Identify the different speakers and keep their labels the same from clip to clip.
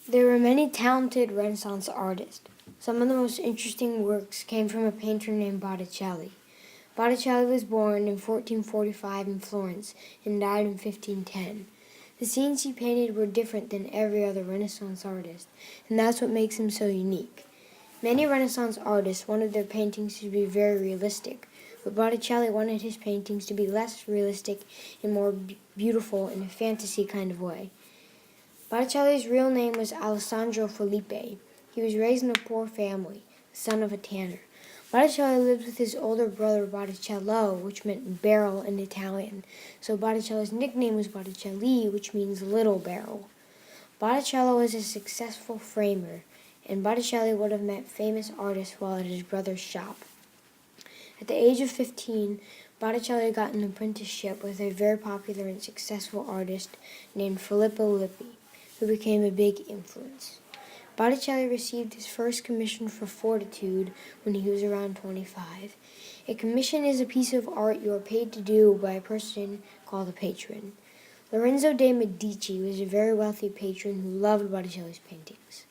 Speaker 1: There were many talented Renaissance artists. Some of the most interesting works came from a painter named Botticelli. Botticelli was born in 1445 in Florence and died in 1510. The scenes he painted were different than every other Renaissance artist, and that's what makes him so unique. Many Renaissance artists wanted their paintings to be very realistic, but Botticelli wanted his paintings to be less realistic and more beautiful in a fantasy kind of way. Botticelli's real name was Alessandro Filippi. He was raised in a poor family, the son of a tanner. Botticelli lived with his older brother Botticello, which meant barrel in Italian, so Botticelli's nickname was Botticelli, which means little barrel. Botticello was a successful framer, and Botticelli would have met famous artists while at his brother's shop. At the age of 15, Botticelli got an apprenticeship with a very popular and successful artist named Filippo Lippi, who became a big influence. Botticelli received his first commission for Fortitude when he was around 25. A commission is a piece of art you are paid to do by a person called a patron. Lorenzo de' Medici was a very wealthy patron who loved Botticelli's paintings.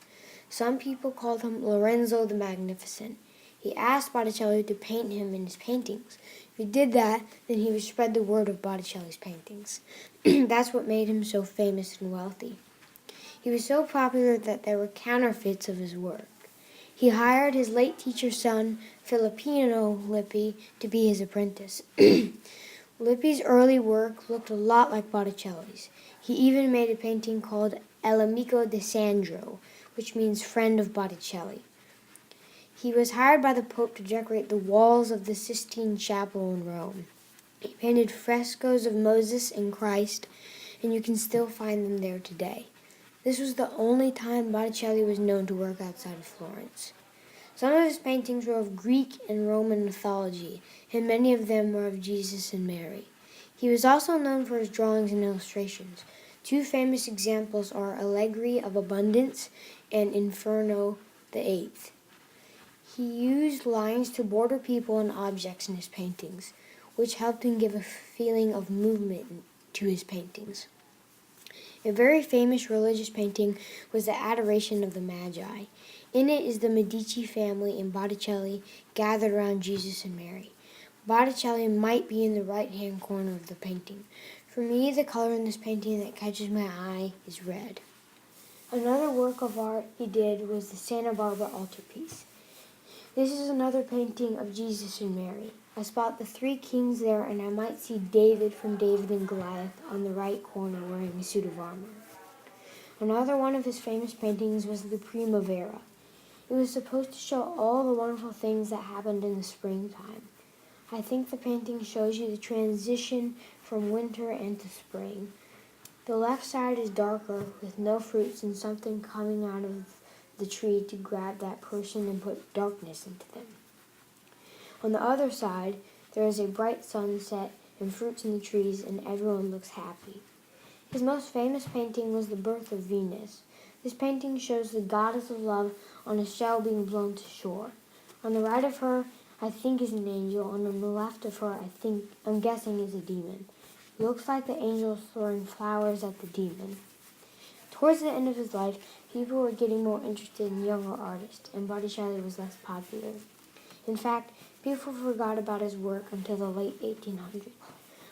Speaker 1: Some people called him Lorenzo the Magnificent. He asked Botticelli to paint him in his paintings. If he did that, then he would spread the word of Botticelli's paintings. That's what made him so famous and wealthy. He was so popular that there were counterfeits of his work. He hired his late teacher's son, Filippino Lippi, to be his apprentice. Lippi's early work looked a lot like Botticelli's. He even made a painting called El Amico di Sandro, which means friend of Botticelli. He was hired by the Pope to decorate the walls of the Sistine Chapel in Rome. He painted frescoes of Moses and Christ, and you can still find them there today. This was the only time Botticelli was known to work outside of Florence. Some of his paintings were of Greek and Roman mythology, and many of them were of Jesus and Mary. He was also known for his drawings and illustrations. Two famous examples are Allegri of Abundance and Inferno the Eighth. He used lines to border people and objects in his paintings, which helped him give a feeling of movement to his paintings. A very famous religious painting was the Adoration of the Magi. In it is the Medici family and Botticelli gathered around Jesus and Mary. Botticelli might be in the right-hand corner of the painting. For me, the color in this painting that catches my eye is red. Another work of art he did was the Santa Barbara altarpiece. This is another painting of Jesus and Mary. I spot the three kings there, and I might see David from David and Goliath on the right corner wearing a suit of armor. Another one of his famous paintings was the Primavera. It was supposed to show all the wonderful things that happened in the springtime. I think the painting shows you the transition from winter into spring. The left side is darker with no fruits and something coming out of the tree to grab that person and put darkness into them. On the other side, there is a bright sunset and fruits in the trees, and everyone looks happy. His most famous painting was The Birth of Venus. This painting shows the goddess of love on a shell being blown to shore. On the right of her, I think, is an angel, and on the left of her, I'm guessing is a demon. It looks like the angel is throwing flowers at the demon. Towards the end of his life, people were getting more interested in younger artists, and Botticelli was less popular. In fact, people forgot about his work until the late 1800s,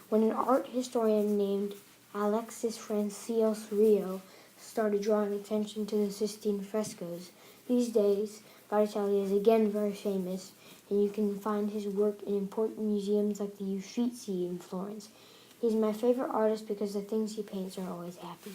Speaker 1: when an art historian named Alexis Francisco Rio started drawing attention to the Sistine frescoes. These days, Botticelli is again very famous, and you can find his work in important museums like the Uffizi in Florence. He's my favorite artist because the things he paints are always happy.